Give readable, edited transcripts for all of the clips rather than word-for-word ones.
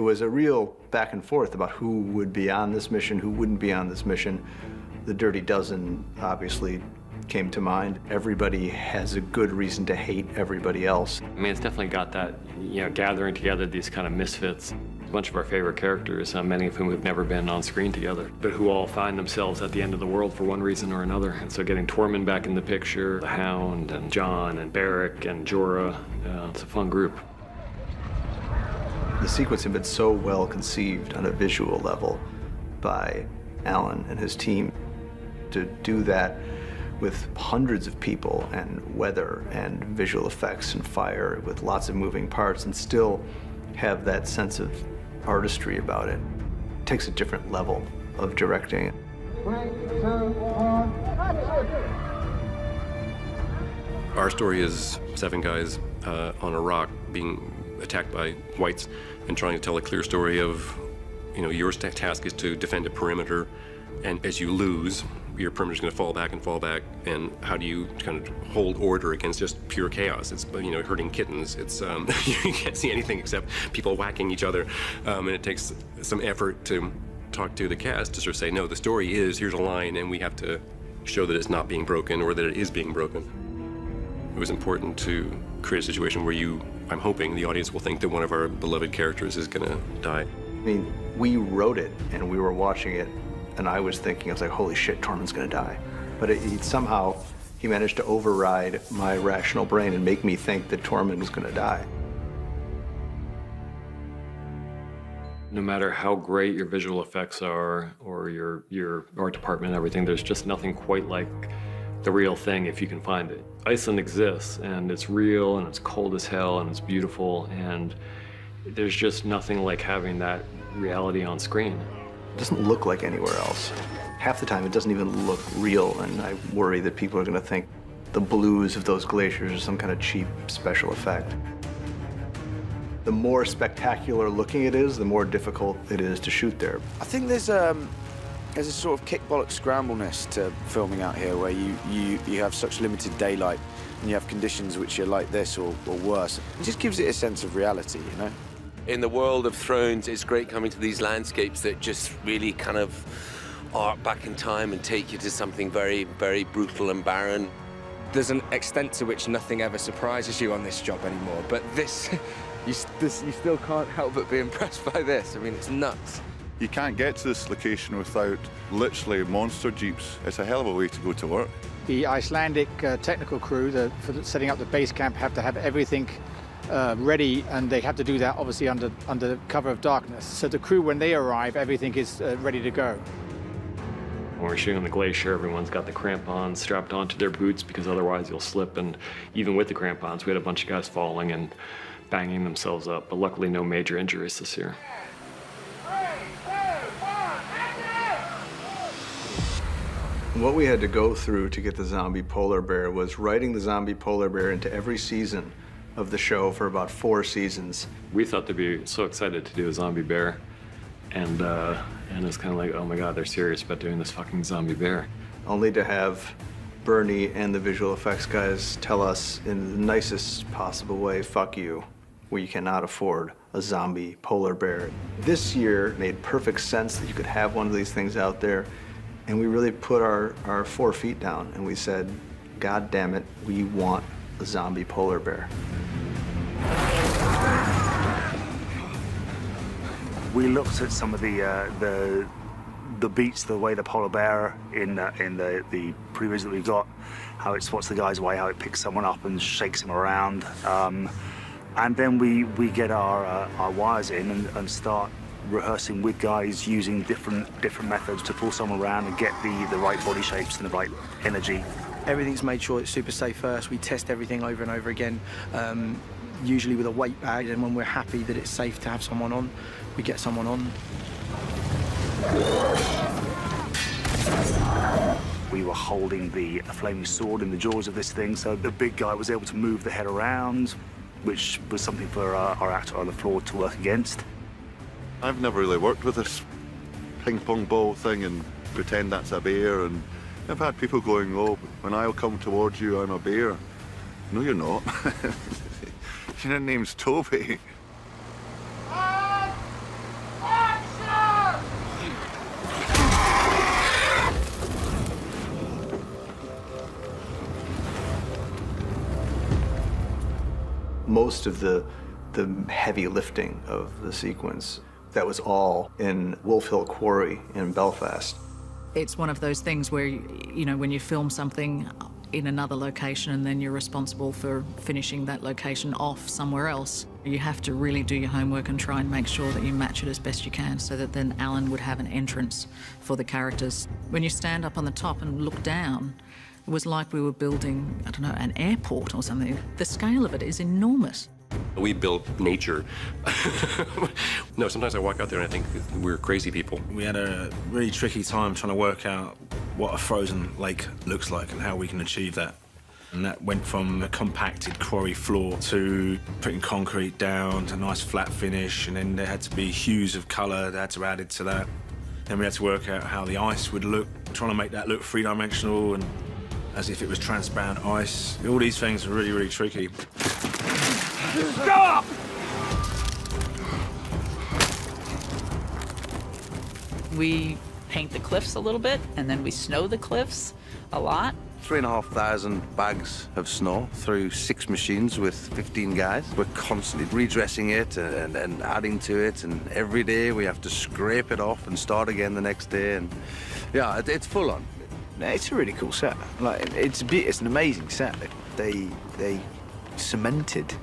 It was a real back and forth about who would be on this mission, who wouldn't be on this mission. The Dirty Dozen obviously came to mind. Everybody has a good reason to hate everybody else. I mean, it's definitely got that, gathering together these kind of misfits. A bunch of our favorite characters, many of whom have never been on screen together, but who all find themselves at the end of the world for one reason or another. And so getting Tormund back in the picture, the Hound and Jon and Beric and Jorah, it's a fun group. The sequence had been so well conceived on a visual level by Alan and his team. To do that with hundreds of people and weather and visual effects and fire with lots of moving parts and still have that sense of artistry about it. It takes a different level of directing. 3, 2, 1, action! Our story is 7 guys on a rock being attacked by whites and trying to tell a clear story of, your task is to defend a perimeter, and as you lose, your perimeter's going to fall back, and how do you kind of hold order against just pure chaos? It's, hurting kittens. It's, you can't see anything except people whacking each other, and it takes some effort to talk to the cast to sort of say, no, the story is, here's a line, and we have to show that it's not being broken or that it is being broken. It was important to create a situation where I'm hoping the audience will think that one of our beloved characters is going to die. I mean, we wrote it and we were watching it, and I was like, holy shit, Tormund's gonna die. But somehow he managed to override my rational brain and make me think that Tormund was gonna die. No matter how great your visual effects are or your art department and everything, there's just nothing quite like the real thing if you can find it. Iceland exists, and it's real, and it's cold as hell, and it's beautiful, and there's just nothing like having that reality on screen. It doesn't look like anywhere else. Half the time it doesn't even look real, and I worry that people are gonna think the blues of those glaciers are some kind of cheap special effect. The more spectacular looking it is, the more difficult it is to shoot there. I think there's a sort of kick bollock scrambleness to filming out here, where you have such limited daylight and you have conditions which are like this or worse. It just gives it a sense of reality, In the world of Thrones, it's great coming to these landscapes that just really kind of arc back in time and take you to something very, very brutal and barren. There's an extent to which nothing ever surprises you on this job anymore, but this, you still can't help but be impressed by this. I mean, it's nuts. You can't get to this location without literally monster jeeps. It's a hell of a way to go to work. The Icelandic technical crew for setting up the base camp have to have everything ready, and they have to do that obviously under cover of darkness. So the crew, when they arrive, everything is ready to go. When we're shooting on the glacier, everyone's got the crampons strapped onto their boots because otherwise you'll slip, and even with the crampons, we had a bunch of guys falling and banging themselves up, but luckily no major injuries this year. What we had to go through to get the zombie polar bear was writing the zombie polar bear into every season of the show for about 4 seasons. We thought they'd be so excited to do a zombie bear, and it's kind of like, oh my God, they're serious about doing this fucking zombie bear. Only to have Bernie and the visual effects guys tell us in the nicest possible way, fuck you, we cannot afford a zombie polar bear. This year made perfect sense that you could have one of these things out there, and we really put our 4 feet down and we said, God damn it, we want a zombie polar bear. We looked at some of the beats, the way the polar bear in the previews that we've got, how it spots the guy's way, how it picks someone up and shakes him around, and then we get our wires in and start rehearsing with guys using different methods to pull someone around and get the right body shapes and the right energy. Everything's made sure it's super safe first. We test everything over and over again, usually with a weight bag, and when we're happy that it's safe to have someone on, we get someone on. We were holding the flaming sword in the jaws of this thing, so the big guy was able to move the head around, which was something for our actor on the floor to work against. I've never really worked with this ping pong ball thing and pretend that's a bear, and I've had people going, oh, when I'll come towards you, I'm a bear. No, you're not. Your name's Toby. most of the heavy lifting of the sequence. That was all in Wolf Hill Quarry in Belfast. It's one of those things where, you know, when you film something in another location and then you're responsible for finishing that location off somewhere else, you have to really do your homework and try and make sure that you match it as best you can so that then Alan would have an entrance for the characters. When you stand up on the top and look down, it was like we were building, I don't know, an airport or something. The scale of it is enormous. We built nature. No, sometimes I walk out there and I think we're crazy people. We had a really tricky time trying to work out what a frozen lake looks like and how we can achieve that. And that went from a compacted quarry floor to putting concrete down to a nice flat finish, and then there had to be hues of colour that had to be added to that. Then we had to work out how the ice would look, trying to make that look three-dimensional and as if it was transparent ice. All these things are really, really tricky. Stop! We paint the cliffs a little bit, and then we snow the cliffs a lot. 3,500 bags of snow through 6 machines with 15 guys. We're constantly redressing it and adding to it, and every day we have to scrape it off and start again the next day. And yeah, it's full on. It's a really cool set. Like, it's an amazing set. They cemented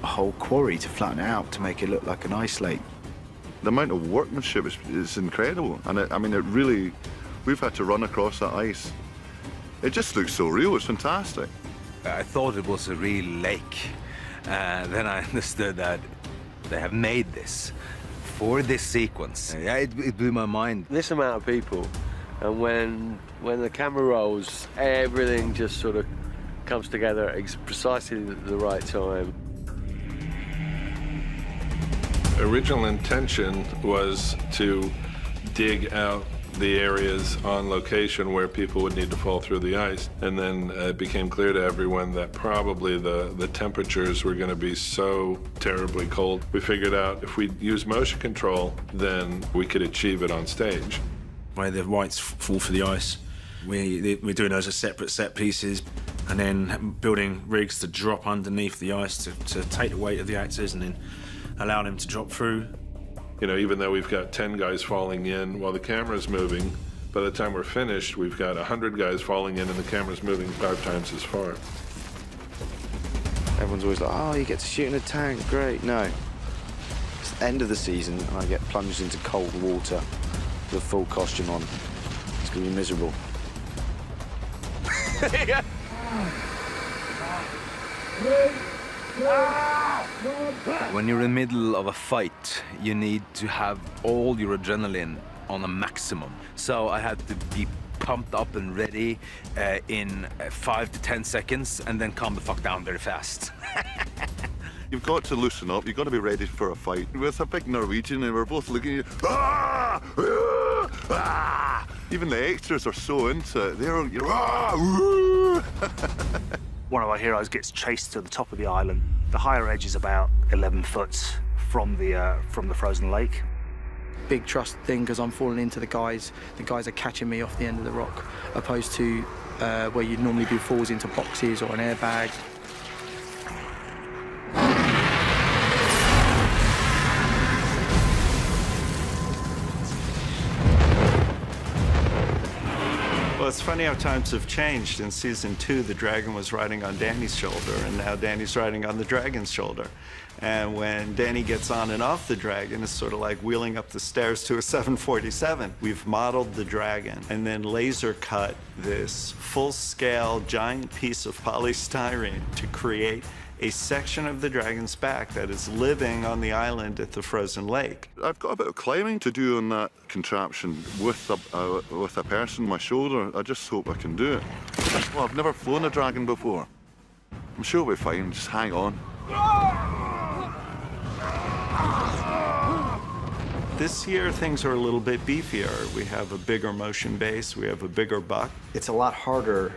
a whole quarry to flatten it out to make it look like an ice lake. The amount of workmanship is incredible, and I mean, it really, we've had to run across that ice. It just looks so real. It's fantastic. I thought it was a real lake. Then I understood that they have made this for this sequence. Yeah, it blew my mind. This amount of people, and when the camera rolls, everything just sort of comes together at precisely the right time. Original intention was to dig out the areas on location where people would need to fall through the ice. And then it became clear to everyone that probably the temperatures were going to be so terribly cold. We figured out if we use motion control, then we could achieve it on stage. Where the whites fall for the ice, we're doing those as separate set pieces, and then building rigs to drop underneath the ice to take the weight of the actors and then allow them to drop through. You know, even though we've got 10 guys falling in while the camera's moving, by the time we're finished, we've got 100 guys falling in and the camera's moving 5 times as far. Everyone's always like, oh, you get to shoot in a tank, great. No. It's the end of the season and I get plunged into cold water with a full costume on. It's gonna be miserable. When you're in the middle of a fight, you need to have all your adrenaline on a maximum. So I had to be pumped up and ready in 5 to 10 seconds and then calm the fuck down very fast. You've got to loosen up. You've got to be ready for a fight. With a big Norwegian and we're both looking at you. Ah! Ah! Ah! Even the extras are so into it. They're One of our heroes gets chased to the top of the island. The higher edge is about 11 foot from the frozen lake. Big trust thing because I'm falling into the guys. The guys are catching me off the end of the rock, opposed to where you'd normally do falls into boxes or an airbag. Well, it's funny how times have changed. In season 2, the dragon was riding on Danny's shoulder, and now Danny's riding on the dragon's shoulder. And when Danny gets on and off the dragon, it's sort of like wheeling up the stairs to a 747. We've modeled the dragon and then laser cut this full-scale giant piece of polystyrene to create a section of the dragon's back that is living on the island at the frozen lake. I've got a bit of climbing to do on that contraption with a person on my shoulder. I just hope I can do it. Well, I've never flown a dragon before. I'm sure we'll be fine. Just hang on. This year, things are a little bit beefier. We have a bigger motion base. We have a bigger buck. It's a lot harder,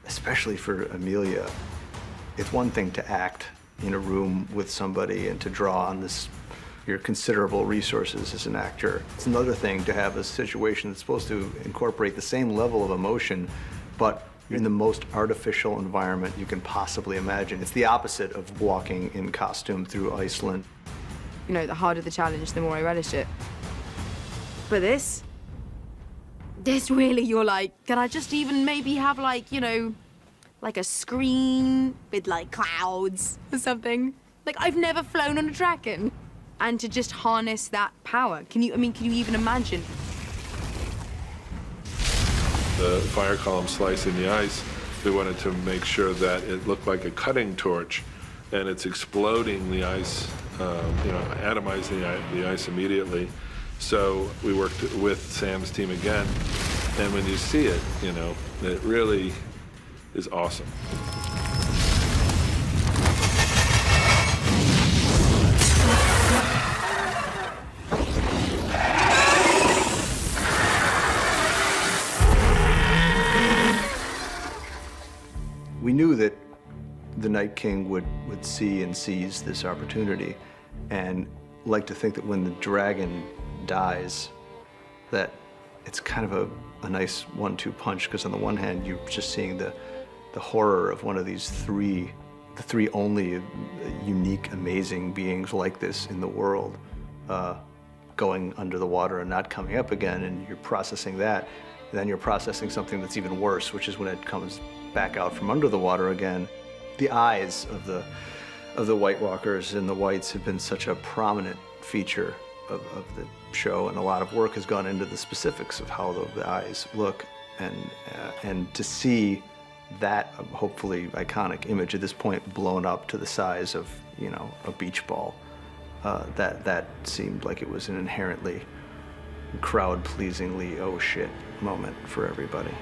especially for Amelia. It's one thing to act in a room with somebody and to draw on your considerable resources as an actor. It's another thing to have a situation that's supposed to incorporate the same level of emotion, but You're in the most artificial environment you can possibly imagine. It's the opposite of walking in costume through Iceland. You know, the harder the challenge, the more I relish it. But this really, you're like, can I just even maybe have like, you know, like a screen with like clouds or something? Like, I've never flown on a Draken. And to just harness that power, can you even imagine? The fire column slicing the ice, we wanted to make sure that it looked like a cutting torch, and it's exploding the ice, atomizing the ice immediately. So we worked with Sam's team again, and when you see it, you know, it really is awesome. We knew that the Night King would see and seize this opportunity, and like to think that when the dragon dies, that it's kind of a nice 1-2 punch, because on the one hand, you're just seeing the horror of one of these the three only unique, amazing beings like this in the world, going under the water and not coming up again, and you're processing that. And then you're processing something that's even worse, which is when it comes back out from under the water again. The eyes of the White Walkers and the Whites have been such a prominent feature of the show, and a lot of work has gone into the specifics of how the eyes look, and to see that hopefully iconic image at this point blown up to the size of, you know, a beach ball, that seemed like it was an inherently crowd-pleasingly oh shit moment for everybody.